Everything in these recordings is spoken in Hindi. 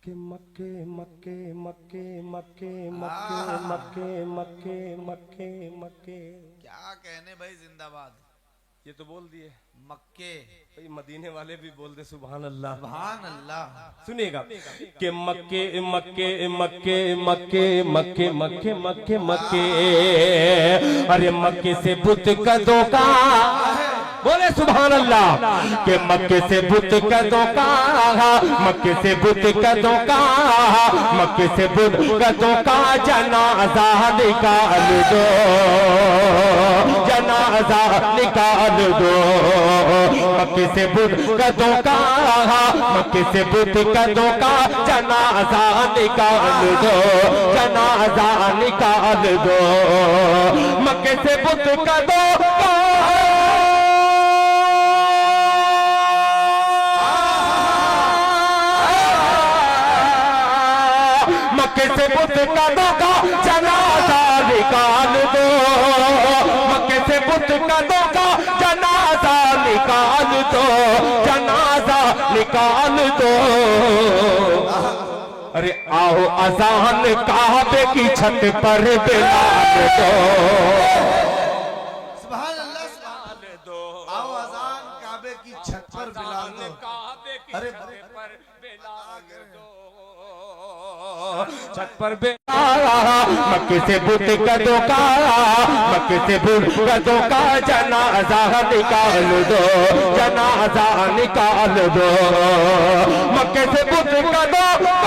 कि मक्के मक्के मक्के मक्के मक्के मक्के मक्के मक्के मक्के। क्या कहने भाई, जिंदाबाद। ये तो बोल दिए मक्के। भाई, मदीने वाले भी बोल दे सुभान अल्लाह। सुभान अल्लाह। सुनिएगा कि मक्के मक्के मक्के मक्के मक्के मक्के मक्के मक्के। अरे मक्के से बुत का धोखा, बोले सुभान अल्लाह। के मक्के से बुत का धोखा, मक्के से बुत का धोखा, मक्के से बुत का धोखा। जनाजा निकाल दो, जनाजा निकाल दो। मक्के से बुत का धोखा, मक्के से बुत का धोखा। जनाजा निकाल दो, जनाजा निकाल दो। मक्के से बुत का धोखा, मक्के से बुत का धोखा। जनाजा निकाल दो, मक्के से बुत का धोखा। जनाजा निकाल दो, जनाजा निकाल दो। अरे आओ अजान काबे की छत पर बिलाल दो। सुभान अल्लाह, सुभान दो। आओ अजान काबे की छत पर बिलाल दो। अरे पर बिलाल दो, छत पर बिलाल। मक्के से बुत का धोखा, मक्के से बुत का धोखा। जनाजा निकाल दो, जनाजा निकाल दो। मक्के से बुत का धोखा,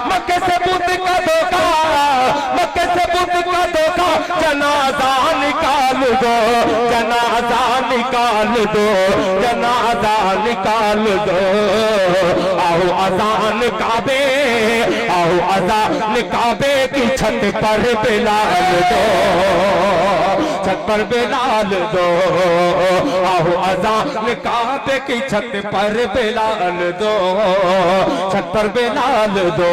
मक्के से बुत का धोखा, मक्के से बुत का धोखा। जनाजा निकाल दो, जनाजा निकाल दो, जनाजा निकाल दो। आओ अजान काबे, आओ अजान काबे की छत पर बिलाल दो, छत पर बिलाल दो। आओ अजान काबे की छत पर बिलाल दो, छत पर बिलाल दो।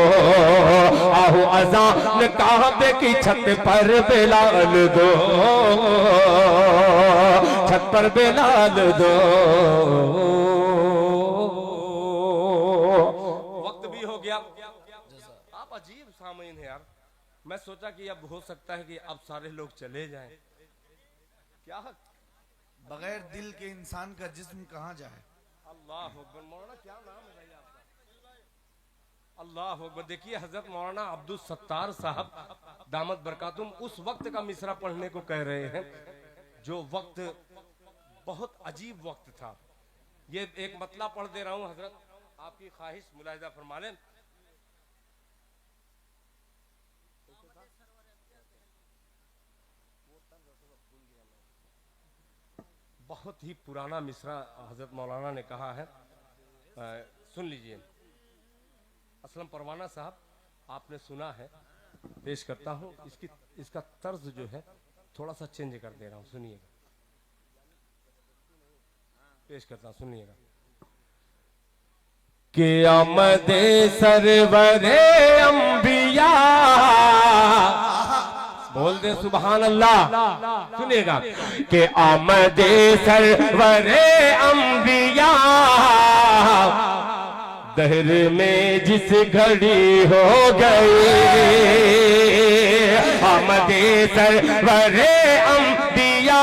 आओ अजान काबे की छत पर बिलाल दो, छत पर बिलाल दो। वक्त भी हो गया। आप अजीब सामीन है यार। मैं सोचा कि अब हो सकता है कि अब सारे लोग चले जाएं। क्या बगैर दिल के इंसान का जिस्म कहाँ जाए। अल्लाह अकबर। मौलाना क्या नाम है भाई आपका? अल्लाह अकबर। देखिए हजरत मौलाना अब्दुल सत्तार साहब दामत बरकातुम उस वक्त का मिसरा पढ़ने को कह रहे हैं जो वक्त बहुत अजीब वक्त था। ये एक मतला पढ़ दे रहा हूं हजरत, आपकी ख्वाहिश मुलाहिजा फरमा लें। बहुत ही पुराना मिसरा हजरत मौलाना ने कहा है, सुन लीजिए। असलम परवाना साहब, आपने सुना है, पेश करता हूँ। इसका तर्ज जो है थोड़ा सा चेंज कर दे रहा हूँ, सुनिएगा। पेश करता हूँ, सुनिएगा। कि आमदे सरवरे अंबिया, बोल दे सुभान अल्लाह। सुनिएगा कि आमदे सरवरे अंबिया। दहर में जिस घड़ी हो गई, आमदे सरवरे अंबिया।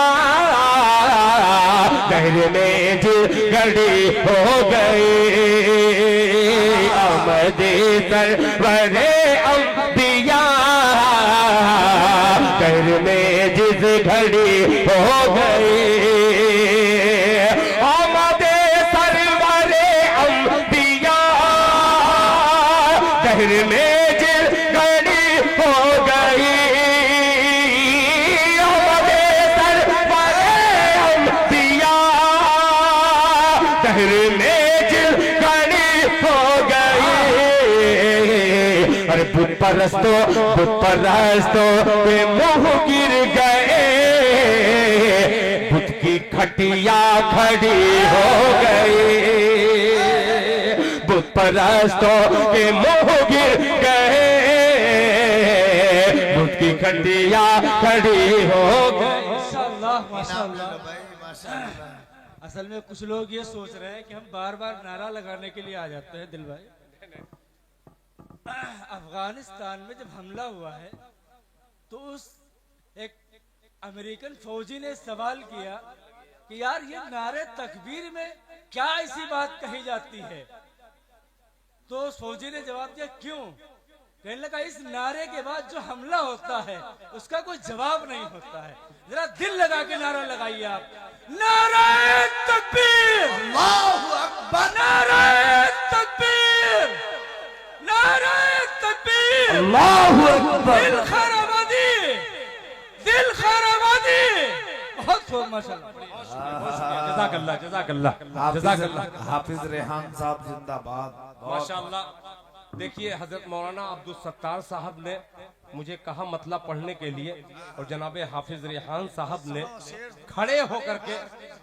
दहर में जिस घड़ी हो गई, आमदे सरवरे अंबिया। दहर में जिस घड़ी हो गई, आमदे सरवरे अंबिया। दहर में जिस घड़ी हो गई, आमदे सरवरे अंबिया। दहर में जिस घड़ी हो गई। अरे बुत परस्तों के मुंह गिर गए, बुत की खटिया खड़ी हो गई। बुत परस्तों के मुंह गिर गए, बुत की खटिया खड़ी हो गई। इनाम माशाल्लाह। ले लो भाई, माशाल्लाह। असल में कुछ लोग ये सोच रहे हैं कि हम बार बार नारा लगाने के लिए आ जाते हैं दिल भाई। अफगानिस्तान में जब हमला हुआ है तो उस एक अमेरिकन फौजी ने सवाल किया कि यार ये नारे तकबीर में क्या ऐसी बात कही जाती है। तो उस फौजी ने जवाब दिया क्यों। कहने लगा इस नारे के बाद जो हमला होता है उसका कोई जवाब नहीं होता है। जरा दिल लगा के नारा लगाइए आप, नारे तकबीर, अल्लाहु अकबर, नारे तकबीर, नारे तकबीर, अल्लाहु अकबर। दिल खैराबादी, दिल खैराबादी। बहुत खूब माशाल्लाह, जज़ाकल्लाह जज़ाकल्लाह जज़ाकल्लाह। हाफिज रेहान साहब जिंदाबाद। माशाअल्लाह। देखिए हजरत मौलाना अब्दुल सत्तार साहब ने मुझे कहा मतलब पढ़ने के लिए, और जनाबे हाफिज रेहान साहब ने खड़े होकर के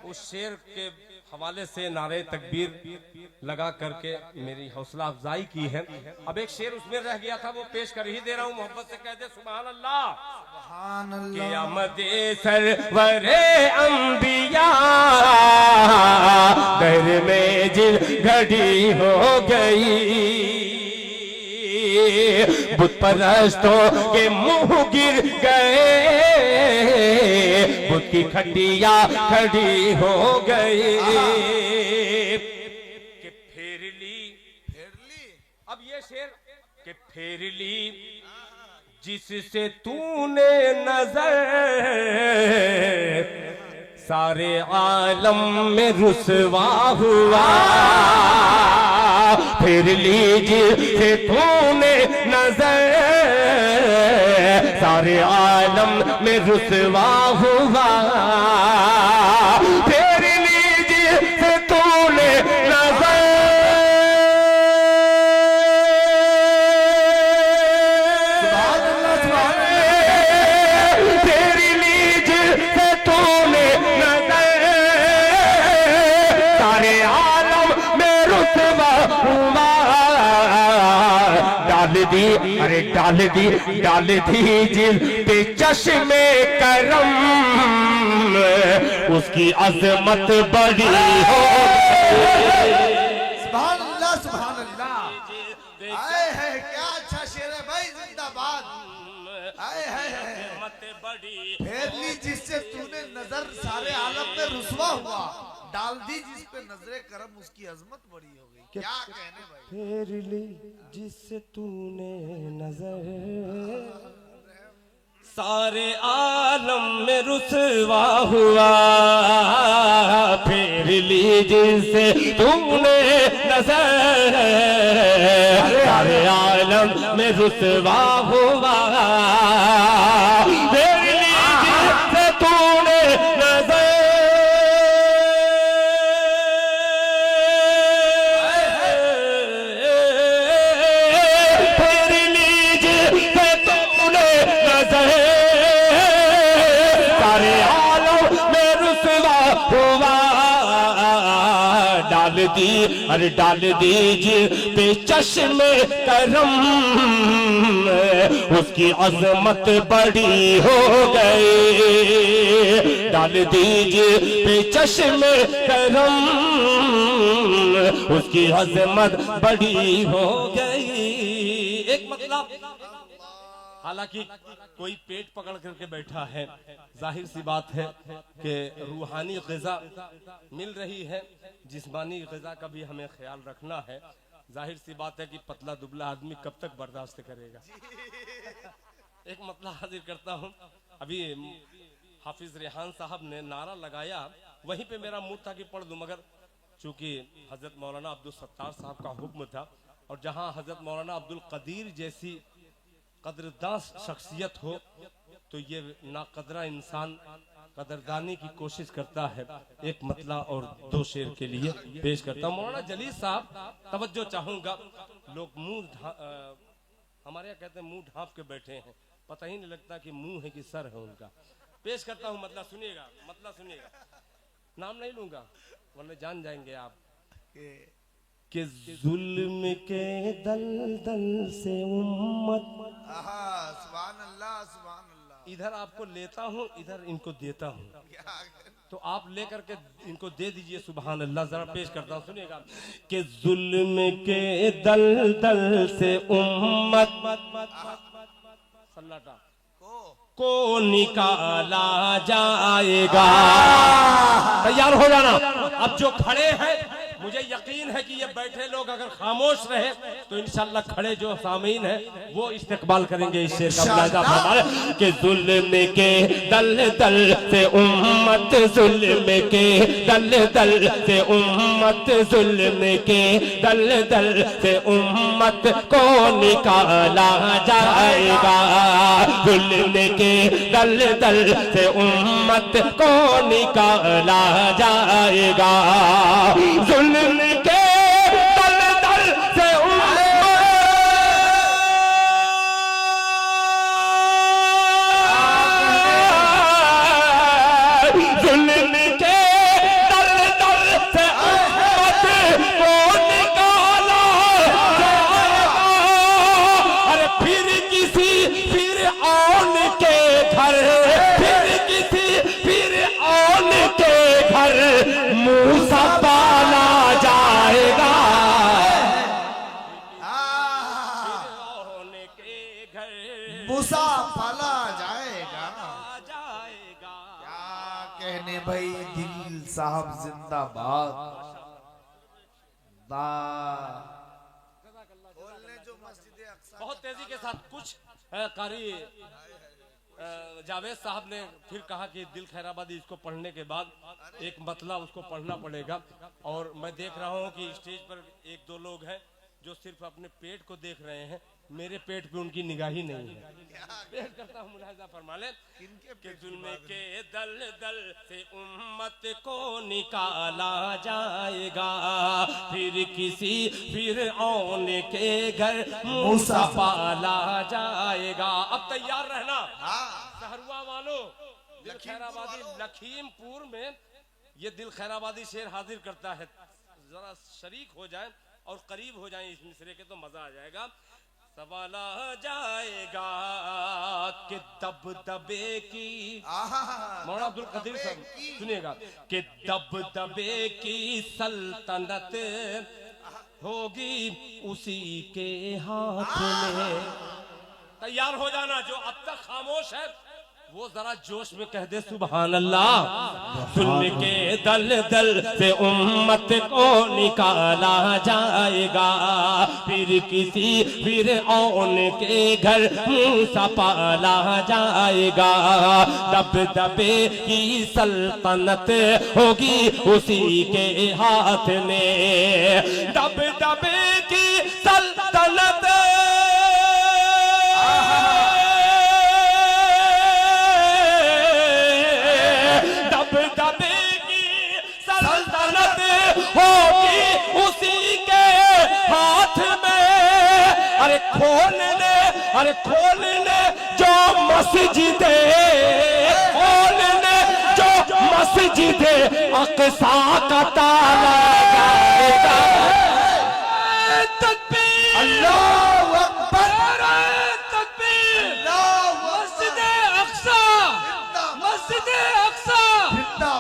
उस शेर के हवाले से नारे तकबीर लगा करके मेरी हौसला अफजाई की है। अब एक शेर उसमें रह गया था, वो पेश कर ही दे रहा हूँ, मोहब्बत से कह दे सुभान अल्लाह। सुभान अल्लाह। क़यामते सरवरे अंबिया घर में जिल घड़ी हो गई, बुत परस्तों के मुंह गिर गए, बुत की खटिया खड़ी हो गई। कि फेर ली, अब ये शेर कि फेर ली जिससे तूने नजर, सारे आलम में रुसवा हुआ। फिर लीजिए तूने नजर, सारे आलम में रुसवा हुआ। फिर लीजिए तूने नजर, फिर लीजिए तूने नजर, सारे आलम में रुसवा हुआ। डाल दी, अरे डाल दी जिल पे चश्मे करम, उसकी अजमत बड़ी हो। सुभान अल्लाह, सुभान अल्लाह। आए है क्या अच्छा शेर है भाई, जिंदाबाद। आए है फेर ली जिससे तूने नजर, सारे आलम में रुसवा हुआ। डाल दी जिस पे नजरे करम, उसकी अजमत बड़ी हो गई। क्या कहने भाई। फेर ली जिससे तूने नजर, सारे आलम में रुसवा हुआ। फेर ली जिससे तूने नजर, सारे आलम में रुसवा हुआ। फेर ली जिससे तूने नजर, डाल दी, अरे डाल दीजिए पे चश्मे करम, उसकी अजमत बड़ी हो गई। डाल दीजिए पे चश्मे करम, उसकी अजमत बड़ी हो गई। एक मतलब, हालांकि कोई पेट पकड़ करके बैठा है, जाहिर सी बात है कि रूहानी ग़िज़ा मिल रही है, जिस्मानी ग़िज़ा का भी हमें ख्याल रखना है। जाहिर सी बात है कि पतला दुबला आदमी कब तक बर्दाश्त करेगा। एक मतलब हाजिर करता हूँ, अभी हाफिज रेहान साहब ने नारा लगाया, वहीं पे मेरा मुंह था कि पढ़ दूं, मगर चूंकि हजरत मौलाना अब्दुल सत्तार साहब का हुक्म था, और जहाँ हजरत मौलाना अब्दुल कदीर जैसी कदरदान शख्सियत हो तो ये नाकदरा इंसान कदरदानी की कोशिश करता है। एक मतला और दो शेर के लिए पेश करता हूँ। मौलाना जलील साहब, तवज्जो चाहूंगा, लोग हमारे यहाँ कहते हैं मुंह ढांप के बैठे हैं, पता ही नहीं लगता कि मुंह है कि सर है उनका। पेश करता हूँ, मतलब सुनिएगा, मतलब सुनिएगा, नाम नहीं लूंगा वरना जान जाएंगे आप। कि जुल्म के दलदल से उम्मत, सुभान अल्लाह, सुभान अल्लाह, इधर आपको लेता हूँ, इधर इनको देता हूँ, तो आप लेकर के इनको दे दीजिए। सुभान अल्लाह। जरा पेश करता हूँ, सुनिएगा कि जुल्म के दलदल से उम्मत सन्नाटा को निकाला जाएगा। तैयार हो जाना। अब जो खड़े हैं, मुझे यकीन है कि ये बैठे लोग अगर खामोश रहे तो इंशाल्लाह खड़े जो सामीन हैं वो इस्तेकबाल करेंगे इस शेर का। मुलाहिजा फरमाए कि जुल्म के दलदल से उम्मत, जुल्म के दलदल से उम्मत, जुल्म के दलदल से उम्मत को निकाला जाएगा। जुल्म के दलदल से उम्मत को निकाला जाएगा। जुल्म के दलदल से जुल्म के दलदल से उम्मत को निकाला जाएगा। अरे फिर किसी फिर औन के घर, फिर किसी फिर औन के घर मूसा पाला जाएगा। मूसा पाला जाएगा। क्या कहने भाई, दिल साहब जिंदाबाद। बोलने जो मस्जिद अक्सा बहुत तेजी के साथ कुछ कारी जावेद साहब ने फिर कहा कि दिल खैराबादी इसको पढ़ने के बाद एक मतला उसको पढ़ना पड़ेगा। और मैं देख रहा हूँ कि स्टेज पर एक दो लोग हैं जो सिर्फ अपने पेट को देख रहे हैं, मेरे पेट पे उनकी निगाह ही नहीं है। पेश करता हूँ, मुलाहिजा फरमा ले कि जुल्म के दलदल से उम्मत को निकाला जाएगा। फिर किसी फिर औन के घर मूसा पाला जाएगा। अब तैयार रहना सहरुआ वालों। दिल खैराबादी लखीमपुर में ये दिल खैराबादी शेर हाजिर करता है। जरा शरीक हो जाए और करीब हो जाए इस मिसरे के तो मजा आ जाएगा। सवाला जाएगा कि दबदबे की, मौलाना अब्दुल कदीर साहब सुनिएगा, कि दबदबे की सल्तनत होगी उसी के हाथ में। तैयार हो जाना। जो अब तक खामोश है वो जरा जोश में कह दे सुभान अल्लाह। जुल्म के दलदल से उम्मत को निकाला जाएगा। फिर किसी फिर औन के घर मूसा पाला जाएगा। दबदबे की सल्तनत होगी उसी के हाथ में। दबदबे की सल्तनत होगी उसी के हाथ में। अरे खोलने जो मस्जिदे, खोलने जो मस्जिदे अक़सा का ताला जाएगा। तकबीर, अल्लाहु अकबर, तकबीर। मस्जिदे अक्सा, मस्जिदे अक्सा,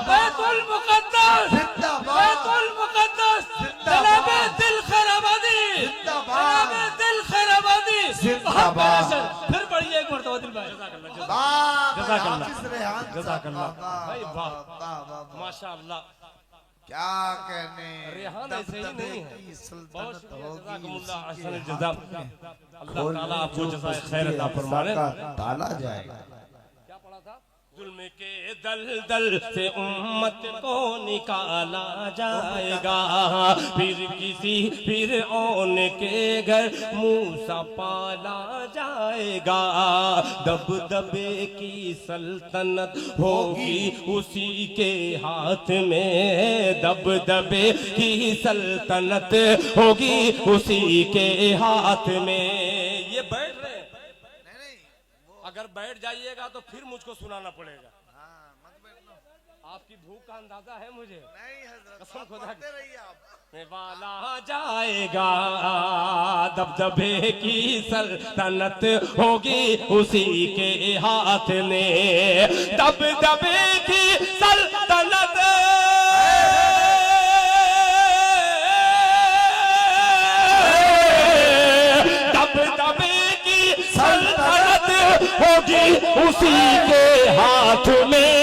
बैतुल मुक़द्दस, बैतुल मुक़द्दस, जनाबे दिल खैराबादी, जनाबे दिल खैराबादी जिंदाबाद। फिर पढ़िए एक मरतबा दिल भाई। जज़ाकल्लाह भाई, वाह माशाअल्लाह। क्या कहने, रेहान ऐसे ही नहीं है, की सल्तनत बहुत होगी शुक्रिया। उसी के अल्लाह जज़ा, अल्लाह ताला आपको जो जज़ाए खैर अता फरमाए। ताला जाएगा। क्या पढ़ा था? जुल्म के दलदल से उम्मत को निकाला जाएगा। फिर किसी फिर औन के घर मूसा पाला जाएगा। दबदबे की सल्तनत होगी उसी के हाथ में। दबदबे की सल्तनत होगी उसी के हाथ में। ये बैठ रहे हैं, अगर बैठ जाइएगा तो फिर मुझको सुनाना पड़ेगा। आपकी भूख का अंदाजा है मुझे। नहीं हजरत, कसम खुदा की। रहिए आप। वाला जाएगा, दबदबे की सल्तनत होगी उसी के हाथ में, दबदबे की सल्तनत दबदबे की सल्तनत होगी उसी के हाथ में।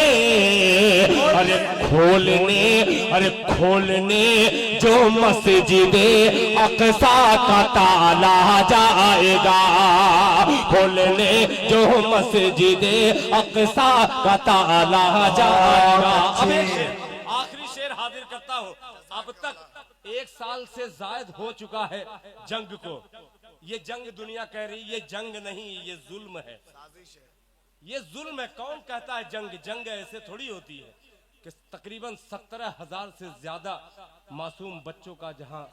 अरे खोलने जो मस्जिदे अक़सा का ताला जाएगा, खोलने जो मस्जिदे अक़सा का ताला जाएगा। आखिरी शेर हाजिर करता हूँ। अब तक 1 साल से जायद हो चुका है जंग को। ये जंग दुनिया कह रही, ये जंग नहीं, ये जुल्म है, ये जुल्म है। कौन कहता है जंग? जंग ऐसे थोड़ी होती है कि तकरीबन 17,000 से ज्यादा मासूम बच्चों का जहां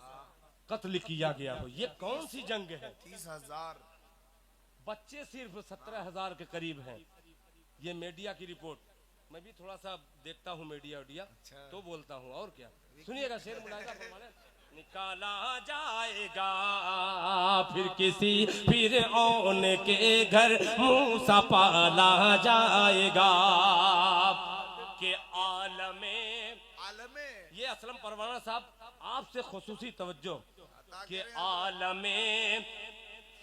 कत्ल किया गया हो। ये कौन सी जंग है? 30,000 बच्चे सिर्फ 17,000 के करीब हैं। ये मीडिया की रिपोर्ट, मैं भी थोड़ा सा देखता हूँ मीडिया तो बोलता हूँ। और क्या, सुनिएगा शेर मुलायका फरमाने। निकाला जाएगा फिर किसी फिरऔन के घर मूसा पाला जाएगा, के आलमे ये असलम परवाना साहब आपसे खुसूसी तवज्जो, के आलमे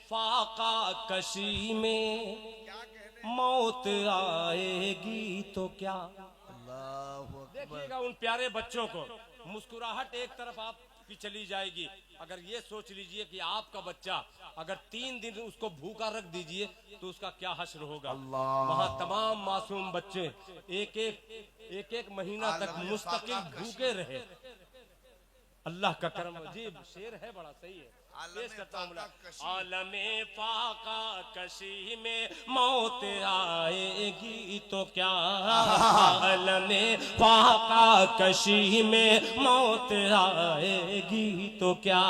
फाका कशी में मौत आएगी तो क्या। देखिएगा उन प्यारे बच्चों को, मुस्कुराहट एक तरफ आपकी चली जाएगी। अगर ये सोच लीजिए कि आपका बच्चा अगर 3 दिन उसको भूखा रख दीजिए तो उसका क्या हश्र होगा। वहाँ तमाम मासूम बच्चे एक महीना तक मुस्तकिल भूखे रहे। अल्लाह का करम। जी शेर है बड़ा सही है, पेश करता हूँ। आलमे फाका कशी में मौत आएगी तो क्या, आलमे फाका कशी में मौत आएगी तो क्या,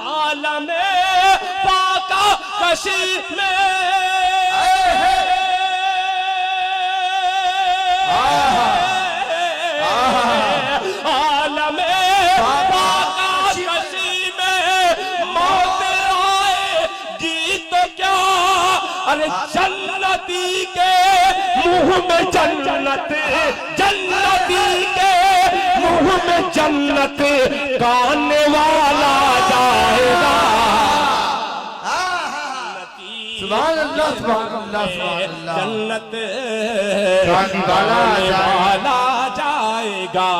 आलमे फाका कशी में अरे जन्नती के मुंह में जन्नत, जन्नती के मुंह में जन्नत गाने वाला जाएगा। सुभान अल्लाह, सुभान अल्लाह, सुभान अल्लाह। जन्नत गाने वाला जाएगा,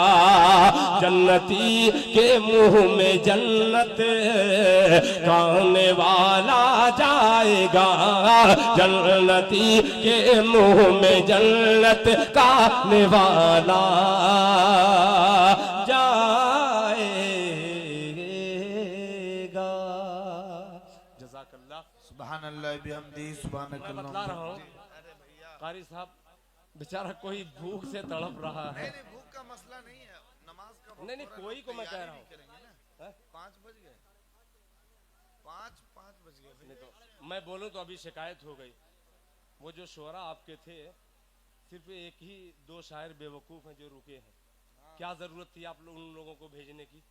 जन्नती के मुंह में जन्नत गाने वाला जाएगा, जन्नती के मुंह में जन्नत गाने वाला जाएगा। जज़ाकल्लाह। सुभान अल्लाह बिहम्दी, सुभान मैं बता रहा हूँ कारी साहब, बेचारा कोई भूख से तड़प रहा है। नहीं, भूख का मसला नहीं है, नमाज का नहीं कोई को मैं कह रहा हूँ 5 बज गए, 5 बज गए। तो मैं बोलूँ तो अभी शिकायत हो गई। वो जो शोरा आपके थे, सिर्फ 1 ही 2 शायर बेवकूफ हैं जो रुके हैं। क्या जरूरत थी आप उन लोगों को भेजने की?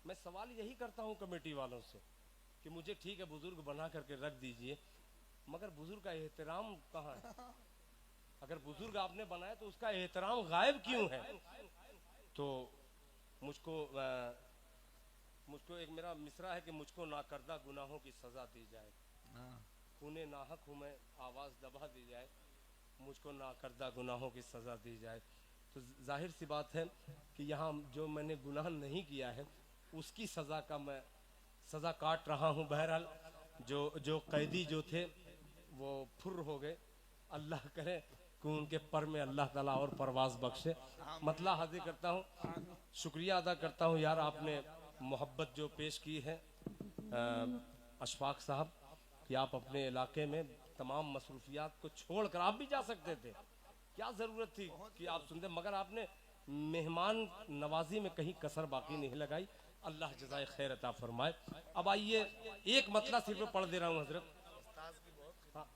मैं सवाल यही करता हूँ कमेटी वालों से कि मुझे ठीक है बुजुर्ग बना करके रख दीजिए, मगर बुजुर्ग का एहतराम कहाँ है? अगर बुजुर्ग आपने बनाया तो उसका एहतराम गायब क्यों है? तो मुझको एक मेरा मिसरा है कि मुझको नाकर्दा गुनाहों की सजा दी जाए, खूने नाहक हूँ मैं आवाज दबा दी जाए, मुझको नाकर्दा गुनाहों की सजा दी जाए। तो जाहिर सी बात है कि यहाँ जो मैंने गुनाह नहीं किया है उसकी सजा का मैं सजा काट रहा हूँ। बहरहाल जो कैदी जो थे वो फुर हो गए। अल्लाह करे कि उनके पर में अल्लाह ताला और परवाज बख्शे। मतला हाजिर करता हूँ, शुक्रिया अदा करता हूँ यार, आपने मोहब्बत जो पेश की है अशफाक साहब, कि आप अपने इलाके में तमाम मसरूफियात को छोड़कर आप भी जा सकते थे, क्या ज़रूरत थी कि आप सुनते, मगर आपने मेहमान नवाजी में कहीं कसर बाकी नहीं लगाई। अल्लाह जज़ाए खैर अता फरमाए। अब आइए एक मतला सिर्फ पढ़ दे रहा हूँ हजरत। हाँ।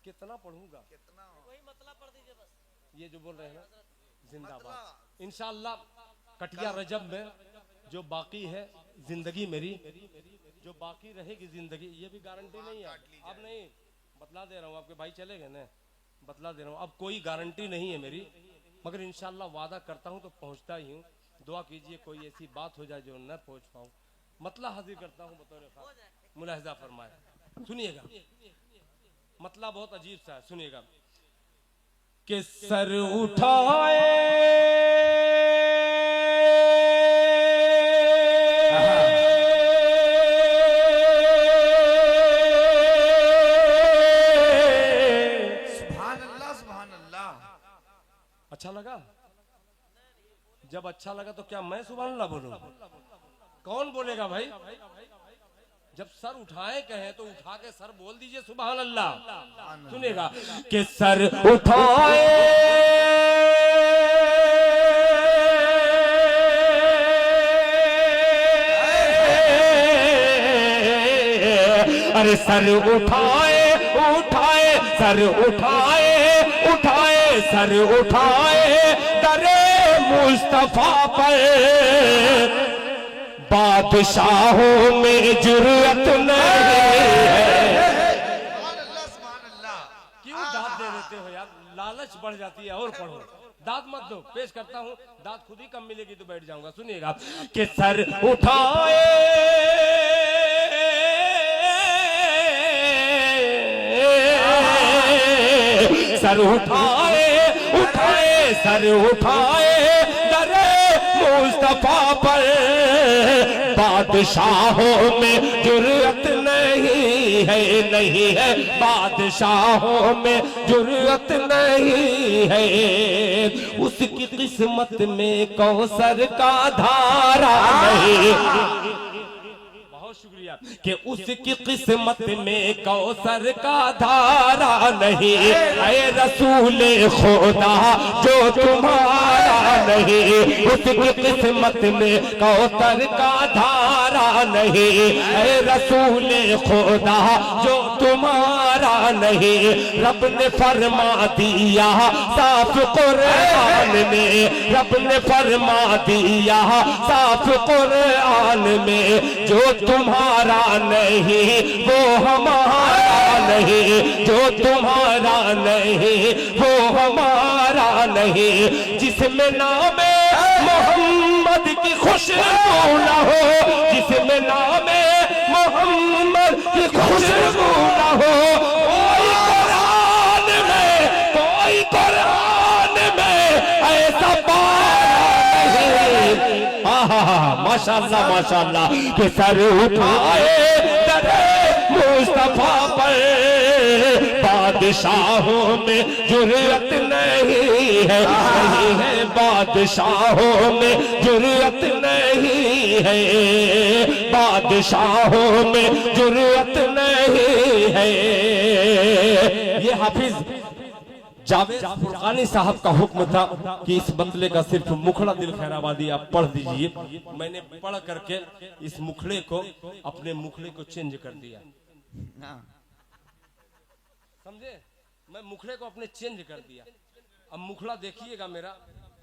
कितना पढ़ूंगा? वही मतला पढ़ दीजिए बस। ये जो बोल रहे हैं ना जिंदाबाद, इंशाअल्लाह कटिया रजब में जो बाकी है जिंदगी मेरी, जो बाकी रहेगी जिंदगी, ये भी गारंटी नहीं है। अब नहीं बतला दे रहा हूँ, आपके भाई चले गए ना, बतला दे रहा हूँ, अब कोई गारंटी नहीं है मेरी, मगर इंशाल्लाह वादा करता हूँ तो पहुँचता ही हूँ। दुआ कीजिए कोई ऐसी बात हो जाए जो न पहुँच पाऊँ। मतला हाजिर करता हूँ बतौर खास, मुलाहिजा फरमाए। सुनिएगा, मतला बहुत अजीब सा है, सुनिएगा। कि सर उठाए अच्छा लगा? जब अच्छा लगा तो क्या मैं सुभान अल्लाह बोलूं? कौन बोलेगा भाई? जब सर उठाए कहे तो उठा के सर बोल दीजिए सुभान अल्लाह। सुनेगा कि सर उठाए अरे सर उठाए उठाए सर उठाए उठाए सर उठाए दरे मुस्तफा पर बादशाहों में जुर्रत नहीं है। क्यों दाद दे देते हो यार? लालच बढ़ जाती है। और पढ़ो, दाद मत दो, पेश करता हूँ, दाद खुद ही कम मिलेगी तो बैठ जाऊंगा। सुनिएगा कि सर उठाए सर उठाए उठाए सर उठाए दरे मुस्तफा पर बादशाहों में जुर्रत नहीं है, नहीं है बादशाहों में जुर्रत नहीं है। उसकी किस्मत में कौसर का धारा नहीं, शुक्रिया कि उसकी किस्मत में कौसर का धारा नहीं। ऐ रसूल खुदा जो तुम्हारा नहीं, उसकी किस्मत में कौसर का धारा नहीं। ऐ रसूल खुदा जो तुम्हारा नहीं। रब ने फरमा दिया साफ कुरान में, रब ने फरमा दिया साफ कुरान में, जो तुम्हारा नहीं वो हमारा नहीं, जो तुम्हारा नहीं वो हमारा नहीं। जिसमें नाम मोहम्मद की खुशबू न हो, जिसमें नाम मोहम्मद की खुशबू न हो, कोई कुरान में, कोई कुरान में ऐसा माशाअल्लाह माशाअल्लाह के सर उठाए दरे मुस्तफा पर बादशाहों में जुर्रत नहीं है, नहीं है बादशाहों में जुर्रत नहीं है, बादशाहों में जुर्रत नहीं है। ये हाफिज जावेद फुरकानी साहब का हुक्म था कि इस मतले का सिर्फ मुखड़ा दिल खैराबादी आप पढ़ दीजिए। मैंने पढ़ करके इस मुखड़े को, अपने मुखड़े को चेंज कर दिया, समझे? मैं मुखड़े को अपने चेंज कर दिया। अब मुखड़ा देखिएगा मेरा।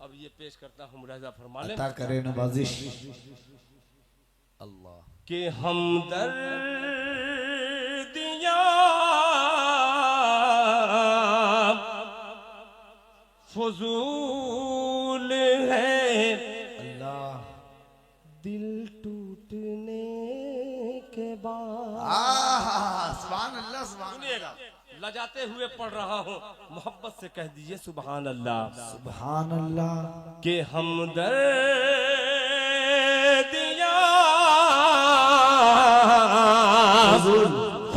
अब ये पेश करता हूँ, मुलाहिजा फरमा लें। अता करे नवाजिश अल्लाह के हमदर्दियाँ फजूल है, अल्लाह दिल टूटने के बाद। सुभान अल्लाह सुभान। सुनिएगा, लजाते हुए पढ़ रहा हूँ, मोहब्बत से कह दीजिए सुभान अल्लाह। सुभान अल्लाह के हमदर्दियाँ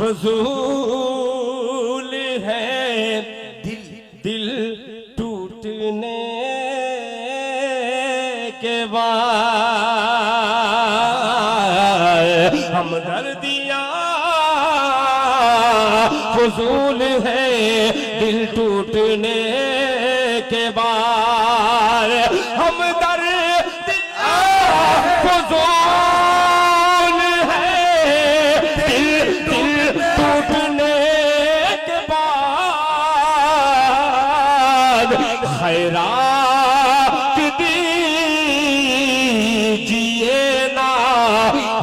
फजूल है, दिल टूटने के बाद। हमदर्दियाँ फजूल है, दिल टूटने के बाद। हमदर्दियाँ फजूल है, दिल टूटने के बाद। खैरात दी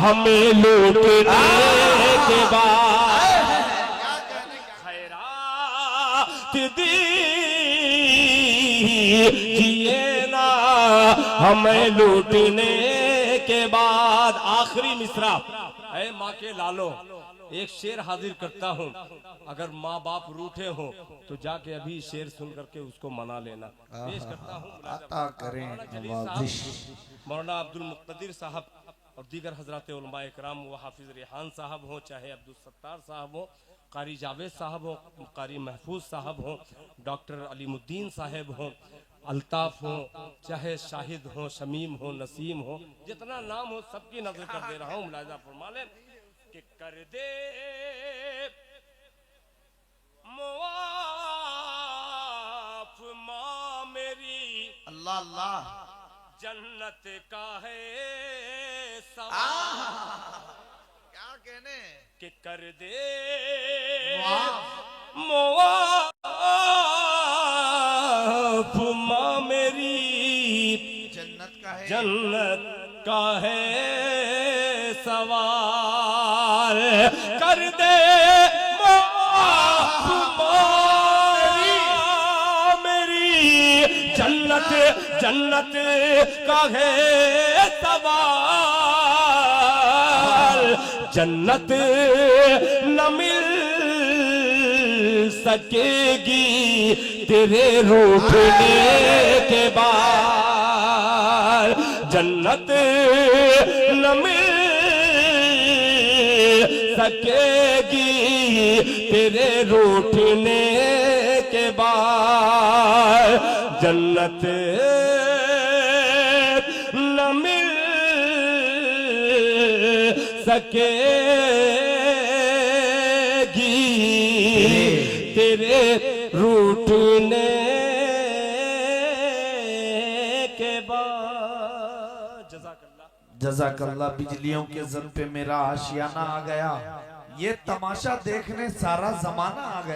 हमें लूटने के बाद क्या कहने का खैरात दीजिए ना हमें लूटने के बाद। आखिरी मिसरा, ऐ माँ के लालो, एक शेर हाजिर करता हूँ, अगर माँ बाप रूठे हो तो जाके अभी शेर सुन करके उसको मना लेना। पेश करता हूँ अता करें नवाजिश। मौलाना अब्दुल मुक्तदिर साहब और दीगर हजरत उलमा इकराम व हाफिज रेहान साहब हो, चाहे अब्दुल सत्तार साहब हो, कारी जावेद साहब हो, कारी महफूज साहब हो, डॉक्टर अलीमुद्दीन साहब हो, अल्ताफ हो, चाहे शाहिद हो, शमीम हो, नसीम हो, जितना नाम हो सबकी नजर कर दे रहा हूँ। मुलाहिजा फरमा लें कि कर दे मुआफ माँ मेरी, अल्लाह अल्लाह जन्नत का है सवाल। क्या कहने कि कर दे मुआफ मुआफ माँ मेरी, जन्नत का है जन्नत का है सवाल। कर दे मुआफ माँ मेरी, जन्नत जन्नत का है सवाल। जन्नत न मिल सकेगी तेरे रूठने के बाद। जन्नत न मिल सकेगी तेरे रूठने के बाद। जन्नत न मिल सकेगी तेरे रूठने के बाद। जज़ाकल्लाह। जज़ाकल्लाह। बिजलियों के जल पे मेरा आशियाना आ गया, ये तमाशा देखने सारा जमाना आ गया।